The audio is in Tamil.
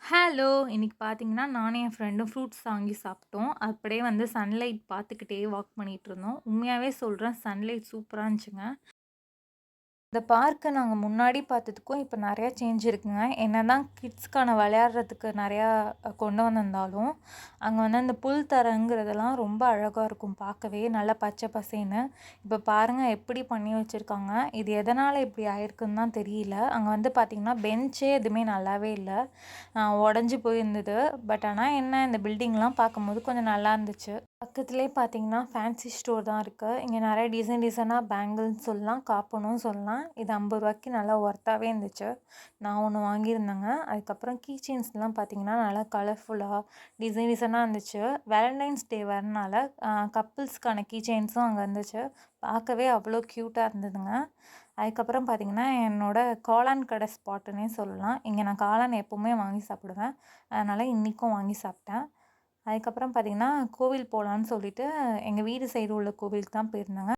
ஹலோ! இன்னைக்கு பார்த்தீங்கன்னா, நானும் என் ஃப்ரெண்டும் ஃப்ரூட்ஸ் வாங்கி சாப்பிட்டோம். அப்படியே வந்து சன்லைட் பார்த்துக்கிட்டே வாக் பண்ணிட்டுருந்தோம். உண்மையாவே சொல்றேன், சன்லைட் சூப்பரா இருந்துச்சுங்க. இந்த பார்க்க நாங்க முன்னாடி பார்த்ததுக்கும் இப்ப நெறைய சேஞ்ச் இருக்குங்க. என்னதான் கிட்ஸ்க்கான விளையாடுறதுக்கு நெறையா கொண்டு வந்திருந்தாலும், அங்க வந்து அந்த புல் தரைங்கிறதெல்லாம் ரொம்ப அழகா இருக்கும் பார்க்கவே. நல்லா பச்சை பசேல்னு. இப்ப பாருங்க எப்படி பண்ணி வச்சிருக்காங்க. இது எதனால இப்படி ஆயிருக்குன்னு தான் தெரியல. அங்க வந்து பார்த்தீங்கன்னா, பெஞ்சே எதுவுமே நல்லாவே இல்ல. உடைஞ்சு போயிருந்தது. பட் ஆனா என்ன, இந்த பில்டிங்லாம் பார்க்கும்போது கொஞ்சம் நல்லா இருந்துச்சு. பக்கத்திலேயே பார்த்தீங்கன்னா, ஃபேன்சி ஸ்டோர் தான் இருக்கு. இங்க நெறைய டிசைன் டிசைனா பேங்கிள்ன்னு சொல்லலாம், காப்புன்னும் சொல்லலாம். இது ரூ. 50க்கு நல்லா ஒர்த்தாவே இருந்துச்சு. நான் ஒண்ணு வாங்கியிருந்தேங்க. அதுக்கப்புறம் கீ செயின்ஸ்லாம் பார்த்தீங்கன்னா, நல்லா கலர்ஃபுல்லா டிசைன் டிசைனா இருந்துச்சு. வேலண்டைன்ஸ் டே வரனால கப்பிள்ஸ்க்கான கீ செயின்ஸும் அங்க இருந்துச்சு. பார்க்கவே அவ்வளோ க்யூட்டா இருந்ததுங்க. அதுக்கப்புறம் பார்த்தீங்கன்னா, என்னோட காளான் கடை ஸ்பாட்டுன்னே சொல்லலாம். இங்க நான் காளான் எப்பவுமே வாங்கி சாப்பிடுவேன். அதனால இன்னைக்கும் வாங்கி சாப்பிட்டேன். அதுக்கப்புறம் பார்த்தீங்கன்னா, கோவில் போலான்னு சொல்லிட்டு எங்க வீடு சைடு உள்ள கோவிலுக்கு தான் போயிருந்தேங்க.